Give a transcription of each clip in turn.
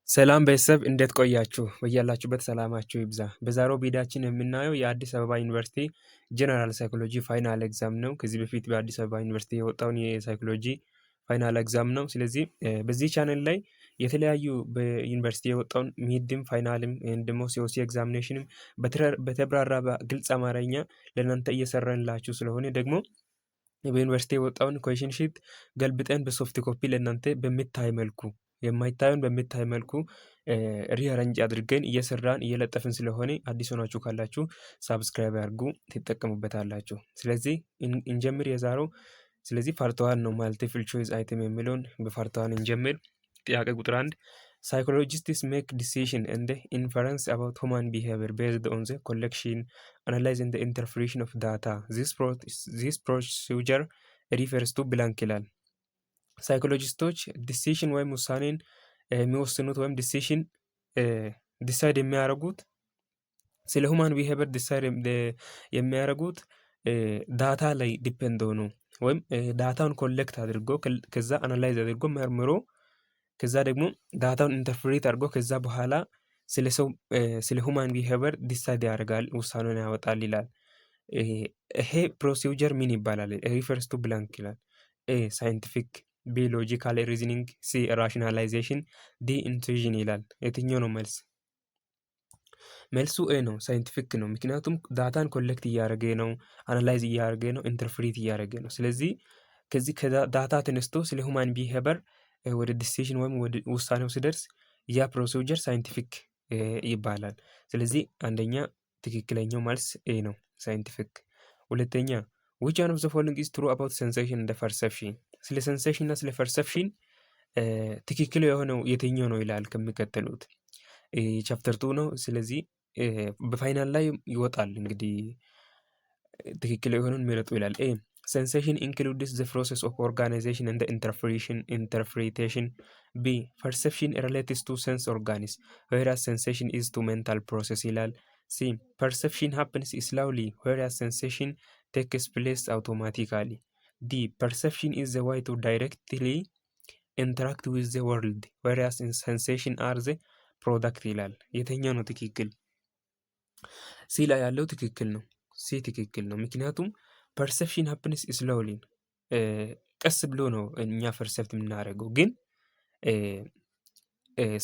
ሰላም ቤተሰብ እንዴት ቆያችሁ? በያላችሁበት ሰላማችሁ ይብዛ። በዛሬው ቪዲዮአችን የምናየው የአዲስ አበባ ዩኒቨርሲቲ ጀነራል ሳይኮሎጂ ፋይናል ኤግዛም ነው። ከዚህ በፊት በአዲስ አበባ ዩኒቨርሲቲ የወጣውን የሳይኮሎጂ ፋይናል ኤግዛም ነው። ስለዚህ በዚህ ቻናል ላይ የተለያዩ በዩኒቨርሲቲ የወጣውን ሚድም ፋይናልም ደግሞ ሲኦሲ ኤግዛሚኔሽንም በተብራራ በግልጽ አማርኛ ለእናንተ እየሰራንላችሁ ስለሆነ ደግሞ በዩኒቨርሲቲ የወጣውን ኩዌሽን ሺት ገልብጠን በሶፍት ኮፒ ለእናንተ በሚታይ መልኩ የማይታየውን በሚታይ መልኩ ሪአረንጅ አድርገን እየሰራን እየለጠፍን ስለሆነ አዲስ ሆናችሁ ካላችሁ ሳብስክራይብ አድርጉ፣ ትጠቀሙበታላችሁ። ስለዚህ እንጀምር የዛሬው። ስለዚህ ፓርት ዋን ነው ማልቲፕል ቾይስ አይተም የሚለውን በፓርት ዋን እንጀምር። ጥያቄ ቁጥር 1 Psychologists make decision and inference about human behavior based on the collection, analyze and the interpretation of data. This procedure refers to blank ይላል። ሳይኮሎጂስቶች ዲሲሽን ወይም ውሳኔን የሚወስኑት ወይም ዲሳይድ የሚያደርጉት ስለ ሁማን ቢሄቨር ዲሳይድ የሚያደርጉት ዳታ ላይ ዲፔንድ ሆኖ ወይም ዳታውን ኮሌክት አድርጎ ከዛ አናላይዝ አድርጎ መርምሮ ከዛ ደግሞ ዳታውን ኢንተርፕሬት አድርጎ ከዛ በኋላ ስለ ሁማን ቢሄቨር ዲሳይድ ያደርጋል፣ ውሳኔውን ያወጣል ይላል። ይሄ ፕሮሲጀር ምን ይባላል? ሪፈርስ ቱ ብላንክ ይላል። ኤ ሳይንቲፊክ፣ ቢ ሎጂካል ሪዝኒንግ፣ ሲ ራሽናላይዜሽን፣ ዲ ኢንቱዊዥን ይላል። የትኛው ነው መልስ? መልሱ ኤ ነው፣ ሳይንቲፊክ ነው። ምክንያቱም ዳታን ኮሌክት እያደረገ ነው፣ አናላይዝ እያደረገ ነው፣ ኢንተርፕሬት እያደረገ ነው። ስለዚህ ከዚህ ከዳታ ተነስቶ ስለ ሁማን ቢሄቨር ወደ ዲሲሽን ወይም ወደ ውሳኔው ሲደርስ ያ ፕሮሲጀር ሳይንቲፊክ ይባላል። ስለዚህ አንደኛ ትክክለኛው መልስ ኤ ነው፣ ሳይንቲፊክ። ሁለተኛ which one of the following is true about sensation and perception? ስለ ሴንሴሽን እና ስለ ፐርሰፕሽን ትክክል የሆነው የትኛው ነው ይላል። ከሚከተሉት ቻፕተር 2 ነው። ስለዚህ በፋይናል ላይ ይወጣል። እንግዲህ ትክክል የሆነውን ምረጡ ይላል። ኤ sensation includes the process of organization and the interpretation. B perception relates to sense organs whereas sensation is to mental process ይላል። C perception happens slowly whereas sensation takes place automatically. D perception is the way to directly interact with the world whereas sensation are the product ይላል። የትኛው ነው ትክክል? ሲ ላይ ያለው ትክክል ነው። ሲ ትክክል ነው። ምክንያቱም ፐርሰፕሽን ሀፕንስ ስሎሊ ቀስ ብሎ ነው እኛ ፐርሰፕት የምናደርገው፣ ግን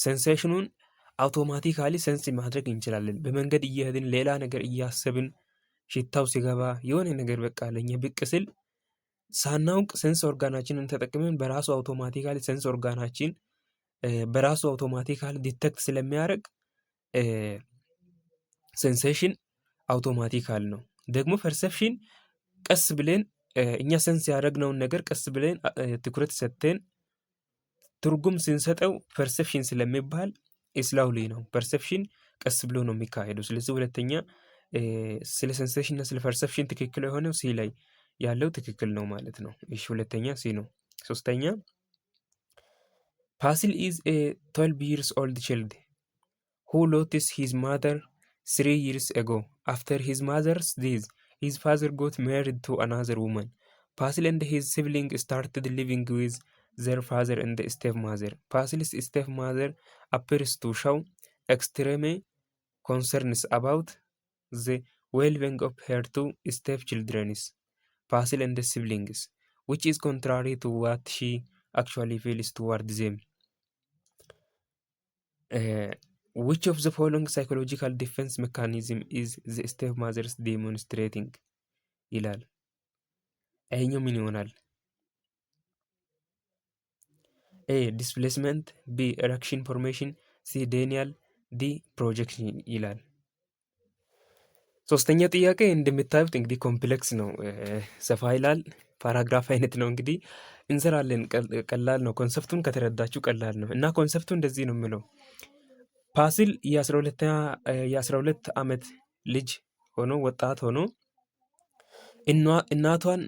ሴንሴሽኑን አውቶማቲካሊ ሰንስ ማድረግ እንችላለን። በመንገድ እየሄድን ሌላ ነገር እያሰብን ሽታው ሲገባ የሆነ ነገር በቃ ለኛ ብቅ ስል ሳናውቅ ሰንስ ኦርጋናችንን ተጠቅመን በራሱ አውቶማቲካሊ ሰንስ ኦርጋናችን በራሱ አውቶማቲካሊ ዲቴክት ስለሚያደርግ ሴንሴሽን አውቶማቲካል ነው። ደግሞ ፐርሰፕሽን ቀስ ብለን እኛ ሰንስ ያደረግነውን ነገር ቀስ ብለን ትኩረት ሰጥተን ትርጉም ስንሰጠው ፐርሰፕሽን ስለሚባል ስላውሊ ነው። ፐርሰፕሽን ቀስ ብሎ ነው የሚካሄደው። ስለዚህ ሁለተኛ ስለ ሴንሴሽን እና ስለ ፐርሰፕሽን ትክክል የሆነው ሲ ላይ ያለው ትክክል ነው ማለት ነው። እሺ ሁለተኛ ሲ ነው። ሶስተኛ ፋሲል ኢዝ ኤ 12 years old child who lost his mother 3 years ago. After his mother's death, his father got married to another woman. Fasil and his siblings started living with their father and stepmother. Fasil's stepmother appears to show extreme concerns about the well-being of her two stepchildren, Fasil and the siblings, which is contrary to what she actually feels toward them. Which of the following psychological defense mechanism is the stepmother's demonstrating? ይላል። ይሄኛው ምን ይሆናል? ኤ ዲስፕሌስመንት፣ ቢ ኤሬክሽን ፎርሜሽን፣ ሲ ዴኒያል፣ ዲ ፕሮጀክሽን ይላል። ሶስተኛ ጥያቄ እንደምታዩት እንግዲህ ኮምፕሌክስ ነው፣ ሰፋ ይላል። ፓራግራፍ አይነት ነው። እንግዲህ እንሰራለን። ቀላል ነው። ኮንሰፕቱን ከተረዳችሁ ቀላል ነው እና ኮንሰፕቱ እንደዚህ ነው የሚለው ፋሲል የ12 ዓመት ልጅ ሆኖ ወጣት ሆኖ እናቷን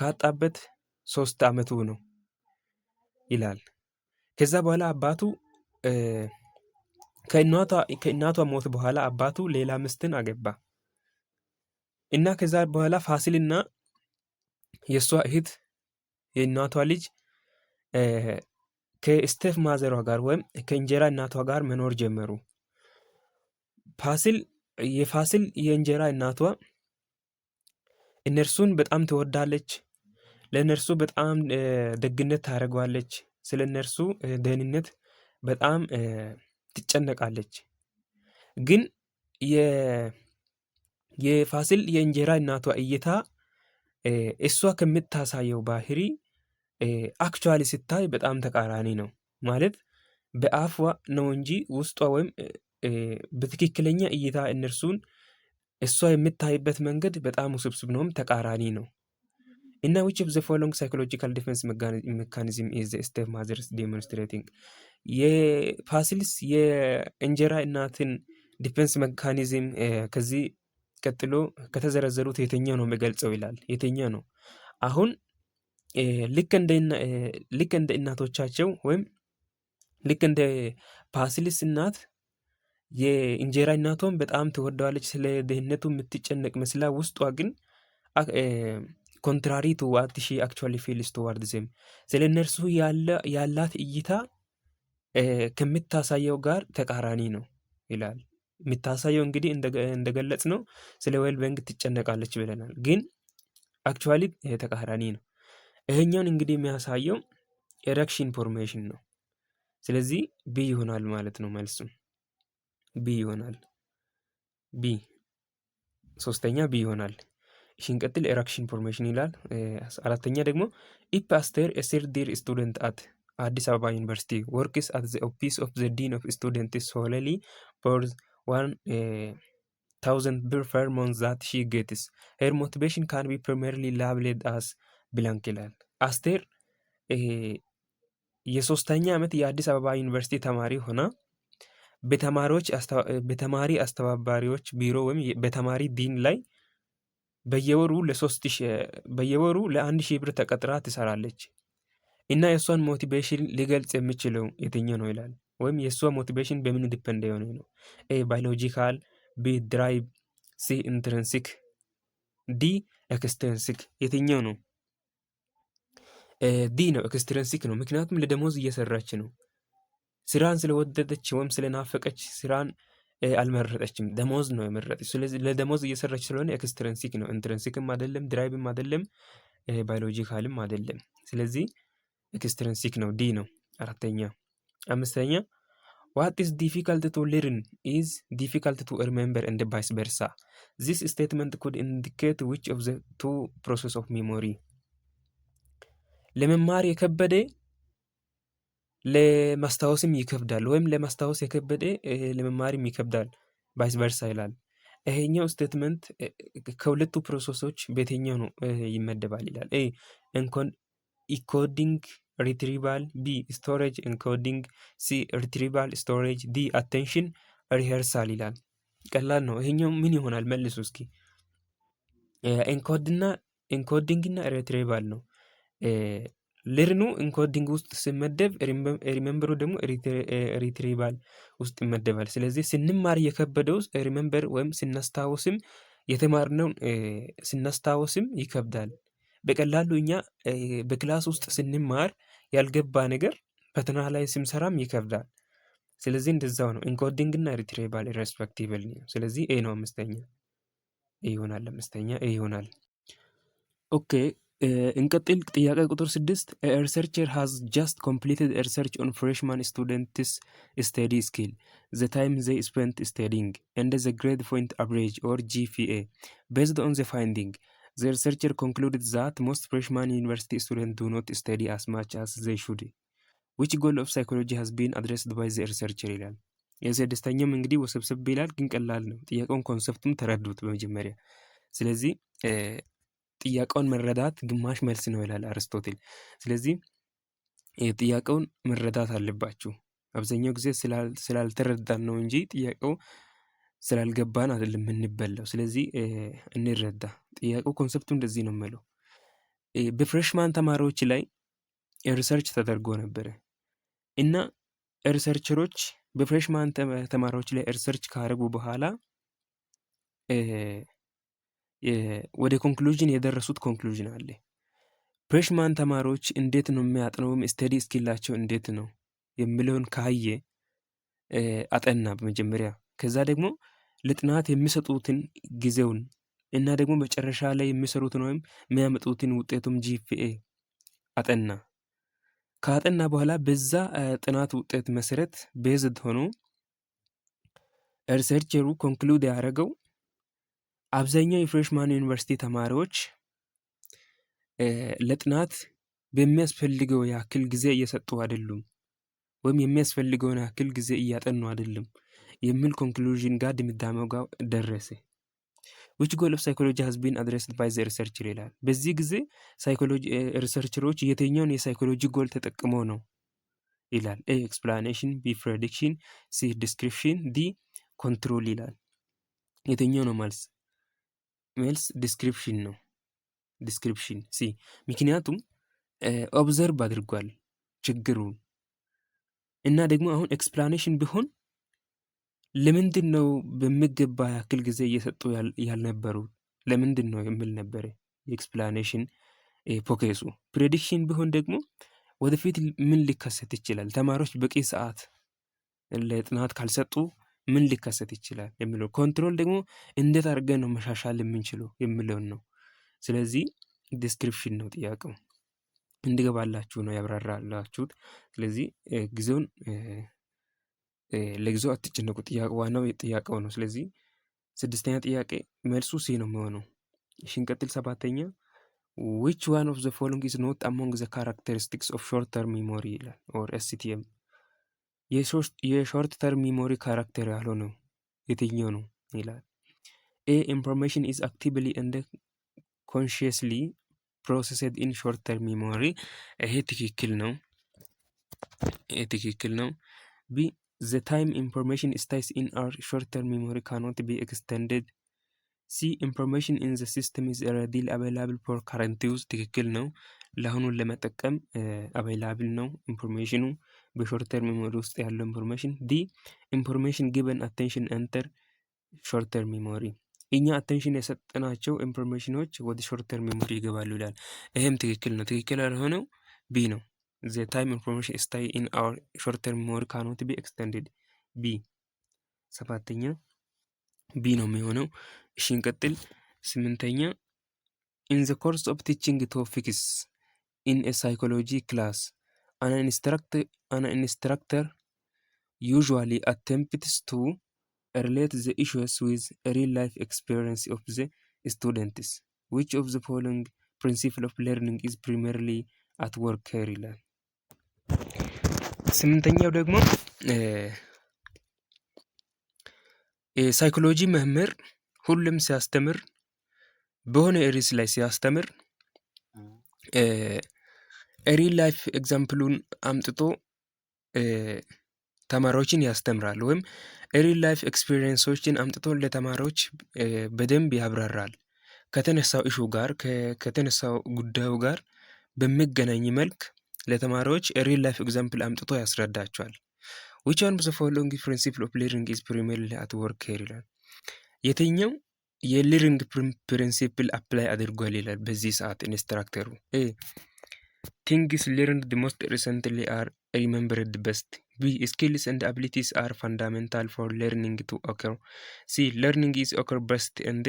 ካጣበት 3 ዓመቱ ነው ይላል። ከዛ በኋላ አባቱ ከእናቷ ሞት በኋላ አባቱ ሌላ ሚስትን አገባ እና ከዛ በኋላ ፋሲልና የእሷ እህት የእናቷ ልጅ ከስቴፍ ማዘሯ ጋር ወይም ከእንጀራ እናቷ ጋር መኖር ጀመሩ። የፋሲል የእንጀራ እናቷ እነርሱን በጣም ትወዳለች። ለእነርሱ በጣም ደግነት ታደርገዋለች። ስለ እነርሱ ደህንነት በጣም ትጨነቃለች። ግን የፋሲል የእንጀራ እናቷ እይታ እሷ ከምታሳየው ባህሪ አክቹዋሊ ሲታይ በጣም ተቃራኒ ነው። ማለት በአፏ ነው እንጂ ውስጧ ወይም በትክክለኛ እይታ እነርሱን እሷ የምታይበት መንገድ በጣም ውስብስብ ነውም ተቃራኒ ነው። እና which of the following psychological defense mechanism is the step mothers demonstrating? የፋሲልስ የእንጀራ እናትን ዲፌንስ ሜካኒዝም ከዚህ ቀጥሎ ከተዘረዘሩት የትኛው ነው የሚገልጸው ይላል። የትኛው ነው? አሁን ልክ እንደ እናቶቻቸው ወይም ልክ እንደ ፋሲልስ እናት የእንጀራ እናቷን በጣም ትወደዋለች። ስለ ደህንነቱ የምትጨነቅ መስላ ውስጧ ግን ኮንትራሪ ቱ ዋት ሺ አክቹዋሊ ፊልስ ቱዋርድ ዜም ስለ እነርሱ ያላት እይታ ከምታሳየው ጋር ተቃራኒ ነው ይላል። የምታሳየው እንግዲህ እንደገለጽ ነው ስለ ዌልቢንግ ትጨነቃለች ብለናል። ግን አክቹዋሊ ተቃራኒ ነው። ይሄኛውን እንግዲህ የሚያሳየው ኤሬክሽን ፎርሜሽን ነው። ስለዚህ ቢ ይሆናል ማለት ነው መልሱ ቢ ይሆናል። ቢ ሶስተኛ ቢ ይሆናል። ሽንቀጥል ኤሬክሽን ፎርሜሽን ይላል። አራተኛ ደግሞ ኢፍ አስቴር ኤ ሰርድ ይር ስቱደንት አት አዲስ አበባ ዩኒቨርሲቲ ወርክስ አት ዘ ኦፊስ ኦፍ ዘ ዲን ኦፍ ስቱደንትስ ሶለሊ ፎር 1000 ብር ፐር ሞንዝ ዛት ሺ ጌትስ ሄር ሞቲቬሽን ካን ቢ ፕሪማሪሊ ላብሌድ አስ ብላንክ ይላል። አስቴር የሶስተኛ ዓመት የአዲስ አበባ ዩኒቨርሲቲ ተማሪ ሆና በተማሪ አስተባባሪዎች ቢሮ ወይም በተማሪ ዲን ላይ በየወሩ ለ1000 ብር ተቀጥራ ትሰራለች። እና የእሷን ሞቲቬሽን ሊገልጽ የሚችለው የትኛው ነው ይላል። ወይም የእሷ ሞቲቬሽን በምን ዲፔንድ የሆነ ነው? ኤ ባዮሎጂካል፣ ቢ ድራይቭ፣ ሲ ኢንትሪንሲክ፣ ዲ ኤክስትሪንሲክ። የትኛው ነው? ዲ ነው፣ ኤክስትሪንሲክ ነው። ምክንያቱም ለደሞዝ እየሰራች ነው። ስራን ስለወደደች ወይም ስለናፈቀች ስራን አልመረጠችም፣ ደሞዝ ነው የመረጠች። ስለዚህ ለደሞዝ እየሰራች ስለሆነ ኤክስትሪንሲክ ነው። ኢንትሪንሲክም አይደለም፣ ድራይቭም አይደለም፣ ባዮሎጂካልም አይደለም። ስለዚህ ኤክስትሪንሲክ ነው፣ ዲ ነው። አራተኛ። አምስተኛ what is difficult to learn is difficult to remember and vice versa. This statement could indicate which of the two process of memory. ለመማር የከበደ ለማስታወስም ይከብዳል፣ ወይም ለማስታወስ የከበደ ለመማርም ይከብዳል፣ ቫይስ ቨርሳ ይላል። ይሄኛው ስቴትመንት ከሁለቱ ፕሮሰሶች በየትኛው ነው ይመደባል ይላል። ኤ ኢንኮዲንግ ሪትሪቫል፣ ቢ ስቶሬጅ ኢንኮዲንግ፣ ሲ ሪትሪቫል ስቶሬጅ፣ ዲ አቴንሽን ሪሄርሳል ይላል። ቀላል ነው። ይሄኛው ምን ይሆናል? መልሱ እስኪ። ኢንኮዲንግ እና ሪትሪቫል ነው። ልርኑ ኢንኮዲንግ ውስጥ ሲመደብ፣ ሪሜምበሩ ደግሞ ሪትሪቫል ውስጥ ይመደባል። ስለዚህ ስንማር የከበደው ሪሜምበር ወይም ስናስታውስም የተማርነውን ስናስታውስም ይከብዳል። በቀላሉ እኛ በክላስ ውስጥ ስንማር ያልገባ ነገር ፈተና ላይ ስንሰራም ይከብዳል። ስለዚህ እንደዛው ነው። ኢንኮዲንግ እና ሪትሪቫል ሬስፔክቲቭሊ ነው። ስለዚህ ኤ ነው አምስተኛ። ኤ ይሆናል አምስተኛ፣ ኤ ይሆናል። ኦኬ እንቀጥል። ጥያቄ ቁጥር 6 ሪሰርቸር ሃዝ ጃስት ኮምፕሊትድ ሪሰርች ኦን ፍሬሽማን ስቱደንትስ ስተዲ ስኪል ዘ ታይም ዘይ ስፔንት ስተዲንግ ኤንድ ዘ ግሬድ ፖይንት አቨሬጅ ኦር ጂፒኤ ቤዝድ ኦን ዘ ፋይንዲንግ ዘ ሪሰርቸር ኮንክሉድድ ዛት ሞስት ፍሬሽማን ዩኒቨርሲቲ ስቱደንት ዱ ኖት ስተዲ አስ ማች አስ ዘይ ሹድ ዊች ጎል ኦፍ ሳይኮሎጂ ሃዝ ቢን አድሬስድ ባይ ዘ ሪሰርቸር ይላል። የስድስተኛም እንግዲህ ውስብስብ ይላል፣ ግን ቀላል ነው። ጥያቄውን ኮንሰፕቱም ተረዱት በመጀመሪያ። ስለዚህ ጥያቄውን መረዳት ግማሽ መልስ ነው ይላል አርስቶትል። ስለዚህ ጥያቄውን መረዳት አለባችሁ። አብዛኛው ጊዜ ስላልተረዳን ነው እንጂ ጥያቄው ስላልገባን አይደለም የምንበላው። ስለዚህ እንረዳ። ጥያቄው ኮንሰፕቱ እንደዚህ ነው የሚለው። በፍሬሽማን ተማሪዎች ላይ ሪሰርች ተደርጎ ነበረ እና ሪሰርቸሮች በፍሬሽማን ተማሪዎች ላይ ሪሰርች ካደረጉ በኋላ ወደ ኮንክሉዥን የደረሱት ኮንክሉዥን አለ። ፍሬሽማን ተማሪዎች እንዴት ነው የሚያጥነው? ስቴዲ ስኪላቸው እንዴት ነው የሚለውን ካየ አጠና በመጀመሪያ። ከዛ ደግሞ ለጥናት የሚሰጡትን ጊዜውን እና ደግሞ መጨረሻ ላይ የሚሰሩትን ወይም የሚያመጡትን ውጤቱም ጂፒኤ አጠና። ካጠና በኋላ በዛ ጥናት ውጤት መሰረት ቤዝድ ሆኖ ሪሰርቸሩ ኮንክሉድ ያደረገው አብዛኛው የፍሬሽማን ዩኒቨርሲቲ ተማሪዎች ለጥናት በሚያስፈልገው ያክል ጊዜ እየሰጡ አይደሉም፣ ወይም የሚያስፈልገውን ያክል ጊዜ እያጠኑ አይደለም የሚል ኮንክሉዥን ጋር ድምዳሜው ጋር ደረሰ። which goal of psychology has been addressed by the researcher ይላል። በዚህ ጊዜ ሳይኮሎጂ ሪሰርቸሮች የትኛውን የሳይኮሎጂ ጎል ተጠቅመው ነው ይላል። ኤ ኤክስፕላኔሽን፣ ቢ ፕሬዲክሽን፣ ሲ ዲስክሪፕሽን፣ ዲ ኮንትሮል ይላል። የትኛው ነው መልስ ዲስክሪፕሽን ነው። ዲስክሪፕሽን ሲ። ምክንያቱም ኦብዘርቭ አድርጓል ችግሩን እና ደግሞ አሁን ኤክስፕላኔሽን ቢሆን ለምንድን ነው በሚገባ ያክል ጊዜ እየሰጡ ያልነበሩ ለምንድን ነው የሚል ነበረ የኤክስፕላኔሽን ፎከሱ። ፕሬዲክሽን ቢሆን ደግሞ ወደፊት ምን ሊከሰት ይችላል፣ ተማሪዎች በቂ ሰዓት ለጥናት ካልሰጡ ምን ሊከሰት ይችላል የሚለው። ኮንትሮል ደግሞ እንዴት አድርገን ነው መሻሻል የምንችለው የሚለውን ነው። ስለዚህ ዲስክሪፕሽን ነው ጥያቄው። እንዲገባላችሁ ነው ያብራራላችሁት። ስለዚህ ጊዜውን ለጊዜው አትጨነቁ። ጥያቄ ዋናው ጥያቄው ነው። ስለዚህ 6ኛ ጥያቄ መልሱ ሲ ነው የሚሆነው። እሺ እንቀጥል። 7ኛ which one of the following is not among the characteristics of short term memory ይላል or STM። የሾርት ተርም ሚሞሪ ካራክተር ያልሆነው የትኛው ነው ይላል። ኤ information is actively and consciously processed in short term memory። ይሄ ትክክል ነው። ቢ the time information stays in our short-term memory cannot be extended። C information in the system is readily available for current use። ትክክል ነው። ለአሁኑን ለመጠቀም available ነው ኢንፎርሜሽኑ በሾርት ተርም ሜሞሪ ውስጥ ያለው ኢንፎርሜሽን። ዲ ኢንፎርሜሽን given attention enter short term memory። እኛ አቴንሽን የሰጠናቸው ኢንፎርሜሽኖች ወደ ሾርት ተርም ሜሞሪ ይገባሉ ይላል። ይሄም ትክክል ነው። ትክክል ያልሆነው ቢ ነው። the time information stay in our short-term memory cannot be extended። ቢ 7ኛ ቢ ነው የሚሆነው። እሺ እንቀጥል። 8ኛ in the course of teaching topics in a psychology class an instructor usually attempts to relate the issues with a real life experience of the students. which of the following principle of learning is primarily at work here ይላል። 8ኛው ደግሞ ሳይኮሎጂ መምህር ሁሉም ሲያስተምር በሆነ ርዕስ ላይ ሲያስተምር ሪል ላይፍ ኤግዛምፕሉን አምጥቶ ተማሪዎችን ያስተምራል፣ ወይም ሪል ላይፍ ኤክስፒሪየንሶችን አምጥቶ ለተማሪዎች በደንብ ያብራራል። ከተነሳው ኢሹ ጋር ከተነሳው ጉዳዩ ጋር በሚገናኝ መልክ ለተማሪዎች ሪል ላይፍ ኤግዛምፕል አምጥቶ ያስረዳቸዋል። which one of the following principle of learning is primarily at work here ይላል። የትኛው የለርኒንግ ፕሪንሲፕል አፕላይ አድርጓል ይላል በዚህ ሰዓት ኢንስትራክተሩ። ኤ things learned the most recently are remembered best። B skills and abilities are fundamental for learning to occur። C learning is occur best and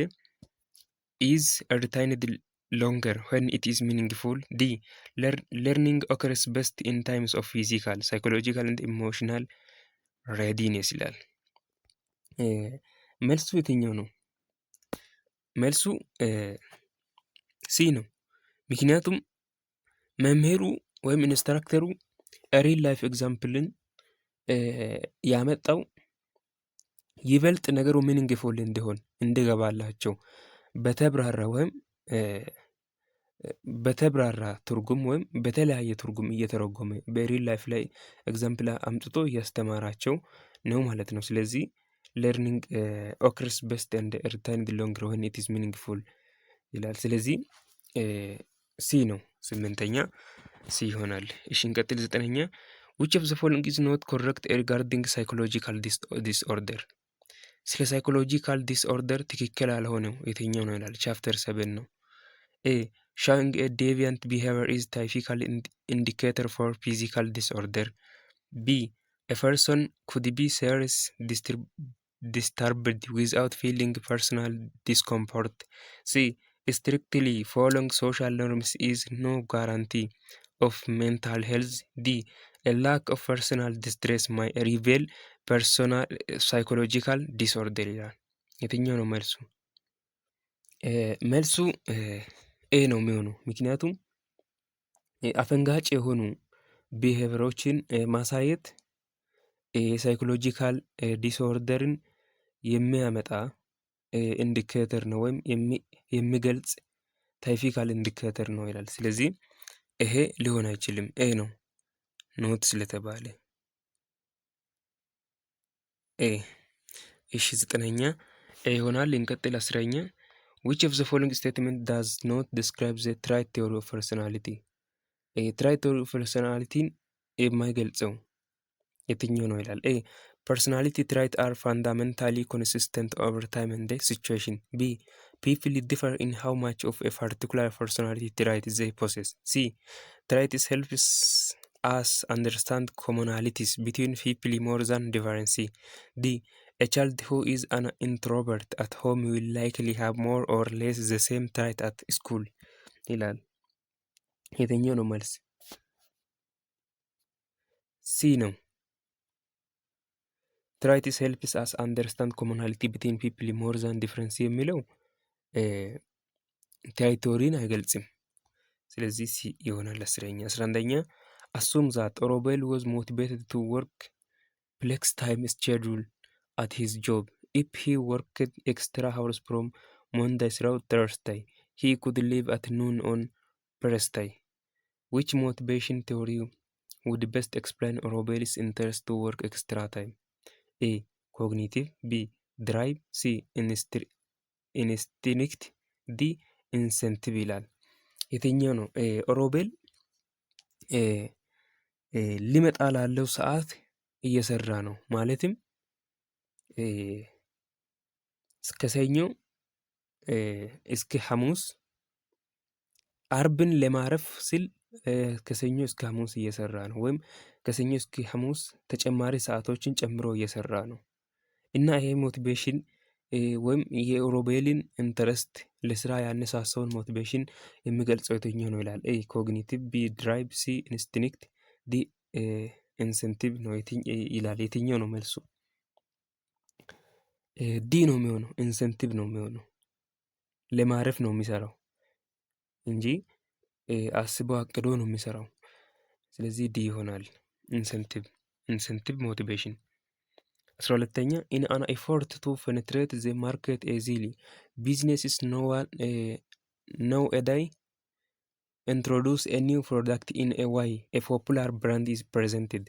is retained longer when it is meaningful። D learning occurs best in times of physical, psychological and emotional readiness ይላል። መልሱ የትኛው ነው? መልሱ ሲ ነው። ምክንያቱም መምህሩ ወይም ኢንስትራክተሩ ሪል ላይፍ ኤግዛምፕልን ያመጣው ይበልጥ ነገሩ ሚኒንግፉል እንዲሆን እንዲገባላቸው በተብራራ ወይም በተብራራ ትርጉም ወይም በተለያየ ትርጉም እየተረጎመ በሪል ላይፍ ላይ ኤግዛምፕል አምጥቶ እያስተማራቸው ነው ማለት ነው። ስለዚህ learning occurs best and retained longer when it is meaningful ይላል። ስለዚህ ሲ ነው። 8ኛ ሲ ይሆናል። እሺ እንቀጥል። 9ኛ which of the following is not correct regarding psychological disorder። ስለ ሳይኮሎጂካል ዲስኦርደር ትክክል ያልሆነው የትኛው ነው ይላል። ቻፕተር 7 ነው። ኤ Showing a deviant behavior is typical indicator for physical disorder. B. A person could be seriously disturbed without feeling personal discomfort. C. Strictly following social norms is no guarantee of mental health. D. A lack of personal distress might reveal personal psychological disorder ይላል። የትኛው ነው መልሱ? መልሱ ኤ ነው የሚሆነው። ምክንያቱም አፈንጋጭ የሆኑ ቢሄቪየሮችን ማሳየት የሳይኮሎጂካል ዲስኦርደርን የሚያመጣ ኢንዲኬተር ነው ወይም የሚገልጽ ታይፒካል ኢንዲኬተር ነው ይላል። ስለዚህ ይሄ ሊሆን አይችልም፣ ኤ ነው ኖት ስለተባለ ኤ። እሺ 9ኛ ኤ ይሆናል። እንቀጥል 10ኛ which of the following statement does not describe the trait theory of personality? trait theory of personality የማይገልጸው የትኛው ነው ይላል። ኤ personality traits are fundamentally consistent over time and situation. B. People differ in how much of a particular personality trait they possess. C. Traits helps us understand commonalities between people more than difference. D. A child who is an introvert at home will likely have more or less the same trait at school ይላል። የትኛው ነው መልስ? ሲ ነው። ትራይትስ ሄልፕስ አስ አንደርስታንድ ኮሞናሊቲ ቢትዊን ፒፕል ሞር ዛን ዲፍረንስ የሚለው ቴሪቶሪን አይገልጽም። ስለዚህ ሲ ይሆናል 10ኛ። 11ኛ አሱም ዛት ሮቤል was motivated to work flex time schedule at his job. If he worked extra hours from Monday through Thursday, he could leave at noon on Thursday. Which motivation theory would best explain Robel's interest to work extra time? A. Cognitive. B. Drive. C. ኢንስቲንክት. ዲ. ኢንሴንቲቭ ይላል። የትኛው ነው? ሮቤል ሊመጣ ላለው ሰዓት እየሰራ ነው። ማለትም እስከ ሰኞ እስከ ሐሙስ አርብን ለማረፍ ሲል ከሰኞ እስከ ሐሙስ እየሰራ ነው። ወይም ከሰኞ እስከ ሐሙስ ተጨማሪ ሰዓቶችን ጨምሮ እየሰራ ነው እና ይሄ ሞቲቬሽን ወይም የሮቤልን ኢንተረስት ለስራ ያነሳሳውን ሞቲቬሽን የሚገልጸው የትኛው ነው ይላል። ኤ ኮግኒቲቭ፣ ቢ ድራይቭ፣ ሲ ኢንስቲንክት፣ ዲ ኢንሴንቲቭ ነው ይላል። የትኛው ነው መልሱ? ዲ ነው የሚሆነው። ኢንሴንቲቭ ነው የሚሆነው። ለማረፍ ነው የሚሰራው እንጂ አስቦ አቅዶ ነው የሚሰራው። ስለዚህ ዲ ይሆናል። ኢንሴንቲቭ ሞቲቬሽን። 12ኛ in an effort to penetrate the market easily, businesses nowadays introduce a new product in a way a popular brand is presented.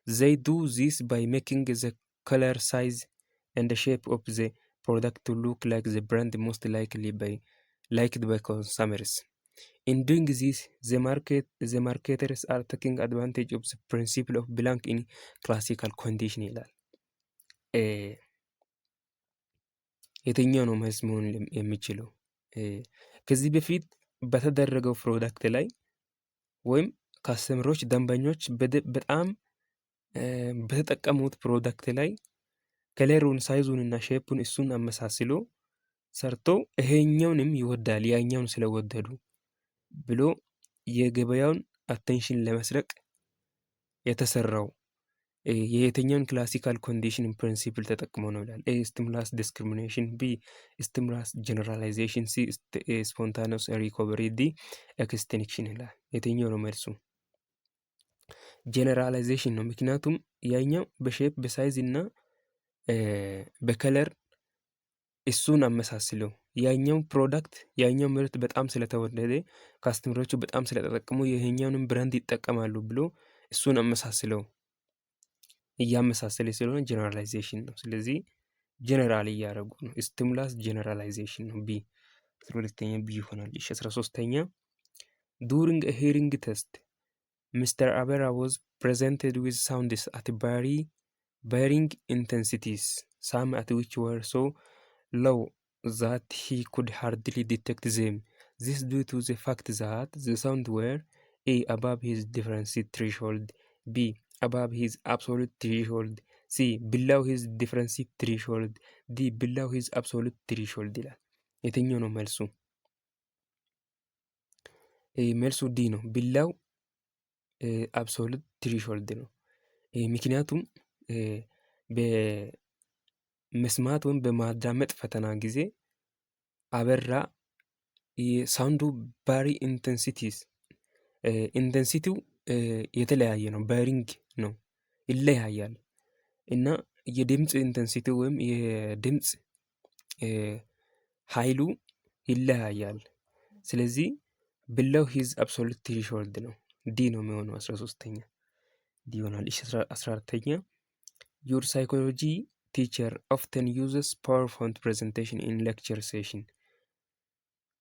They do this by making the color, size, and the shape of the product to look like the brand most liked by consumers. In doing this, the marketers are taking advantage of the principle of belong in classical condition ይላል። የትኛው ነው መልስ መሆን የሚችለው? ከዚህ በፊት በተደረገው ፕሮዳክት ላይ ወይም ካስተመሮች ደንበኞች በጣም በተጠቀሙት ፕሮዳክት ላይ ከለሩን ሳይዙን እና ሼፑን እሱን አመሳስሎ ሰርቶ ይሄኛውንም ይወዳል ያኛውን ስለወደዱ ብሎ የገበያውን አቴንሽን ለመስረቅ የተሰራው የየትኛውን ክላሲካል ኮንዲሽን ፕሪንሲፕል ተጠቅሞ ነው ይላል። ኤ ስቲሙላስ ዲስክሪሚኔሽን፣ ቢ ስቲሙላስ ጀነራላይዜሽን፣ ሲ ስፖንታኒየስ ሪኮቨሪ፣ ዲ ኤክስቲንክሽን ይላል። የትኛው ነው መልሱ? ጀነራላይዜሽን ነው። ምክንያቱም ያኛው በሼፕ በሳይዝ እና በከለር እሱን አመሳስለው ያኛው ፕሮዳክት ያኛው ምርት በጣም ስለተወደደ ካስተመሮቹ በጣም ስለተጠቀሙ ይሄኛውንም ብራንድ ይጠቀማሉ ብሎ እሱን አመሳስለው እያመሳሰለ ስለሆነ ጀነራላይዜሽን ነው። ስለዚህ ጀነራል እያደረጉ ነው። ስቲሙላስ ጀነራላይዜሽን ነው። ቢ 12ኛ ቢ ይሆናል። 13ኛ ዱሪንግ a hearing test Mr. Abera was presented with sounds at varying intensities, some at which were so low that he could hardly detect them. This due to the fact that the sound were A. above his difference threshold, B. above his absolute threshold, C. below his difference threshold, D. below his absolute threshold ይላል። የትኛው ነው መልሱ? መልሱ ዲ ነው። ቢላው አብሶሉት ትሪሾልድ ነው። ምክንያቱም በመስማት ወይም በማዳመጥ ፈተና ጊዜ አበራ የሳውንዱ ባሪ ኢንተንሲቲው የተለያየ ነው። ባሪንግ ነው፣ ይለያያል እና የድምፅ ኢንተንሲቲ ወይም የድምፅ ኃይሉ ይለያያል። ስለዚህ below his absolute threshold ነው። ዲ ነው የሚሆነው 13ኛ ዲ ይሆናል። 14ኛ your psychology teacher often uses PowerPoint presentation in lecture session.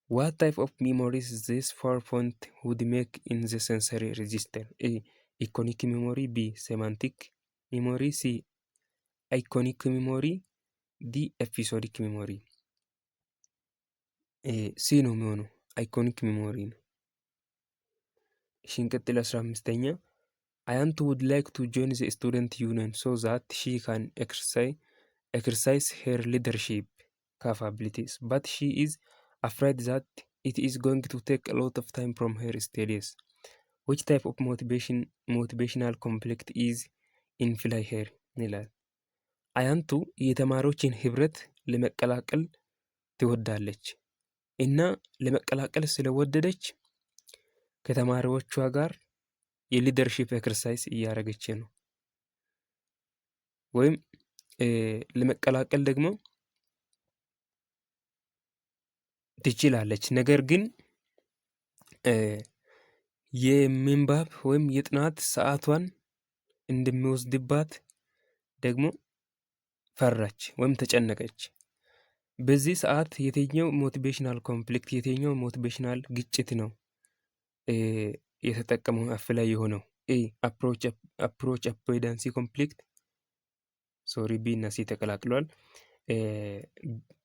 What type of memories this PowerPoint would make in the sensory register? A. iconic memory, B. semantic memory, C. iconic memory, D. episodic memory. ሲ ነው የሚሆነው አይኮኒክ ሚሞሪ ነው። ሽንቀጥል 15ኛ አያንቱ would like to join the student union so that she can exercise her leadership capabilities, but she is afraid that it is going to take a lot of time from her studies. Which type of motivational conflict is in play here ይላል። አያንቱ የተማሪዎችን ህብረት ለመቀላቀል ትወዳለች እና ለመቀላቀል ስለወደደች ከተማሪዎቿ ጋር የሊደርሺፕ ኤክሰርሳይዝ እያደረገች ነው። ወይም ለመቀላቀል ደግሞ ትችላለች። ነገር ግን የምንባብ ወይም የጥናት ሰዓቷን እንደሚወስድባት ደግሞ ፈራች ወይም ተጨነቀች። በዚህ ሰዓት የትኛው ሞቲቬሽናል ኮንፍሊክት የትኛው ሞቲቬሽናል ግጭት ነው የተጠቀመው አፍ ላይ የሆነው? ኤ አፕሮች አቮይዳንሲ ኮንፍሊክት፣ ሶሪ ቢ እና ሲ ተቀላቅሏል።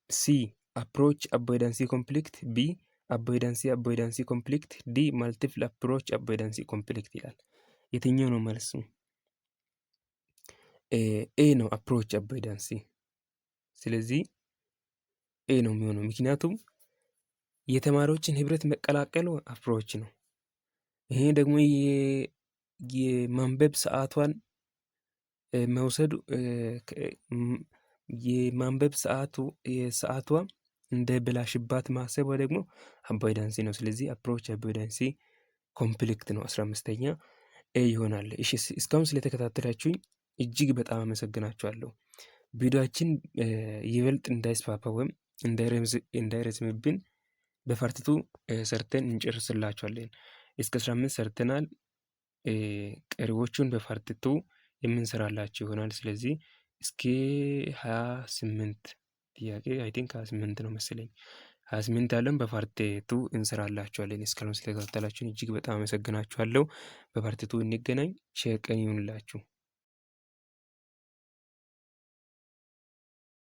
ሲ አፕሮች አቮይዳንሲ ኮንፍሊክት፣ ቢ አቮይዳንሲ ኮንፍሊክት፣ ዲ ማልቲፕል አፕሮች አቮይዳንሲ ኮንፍሊክት ይላል። የትኛው ነው መልሱ? ኤ ነው አፕሮች አቮይዳንሲ። ስለዚህ ኤ ነው የሚሆነው። ምክንያቱም የተማሪዎችን ህብረት መቀላቀሉ አፕሮች ነው። ይሄ ደግሞ የማንበብ ሰዓቷን መውሰዱ የማንበብ ሰዓቷ እንደ ብላሽባት ማሰብ ደግሞ አቮይዳንሲ ነው። ስለዚህ አፕሮች አቮይዳንሲ ኮንፍሊክት ነው 15ኛ ኤ ይሆናል። እሺ እስካሁን ስለተከታተላችሁኝ እጅግ በጣም አመሰግናችኋለሁ። ቪዲዮአችን ይበልጥ እንዳይስፋፋ ወይም እንዳይረዝምብን በፓርቲቱ ሰርተን እንጨርስላችኋለን። እስከ 15 ሰርተናል። ቀሪዎቹን በፓርቲቱ የምንሰራላችሁ ይሆናል። ስለዚህ እስከ 28 ጥያቄ አይ ቲንክ 28 ነው መሰለኝ 28 ያለን በፓርቲቱ እንሰራላችኋለን። እስካሁን ስለተከታተላችሁን እጅግ በጣም አመሰግናችኋለሁ። በፓርቲቱ እንገናኝ። ሸቀን ይሁንላችሁ።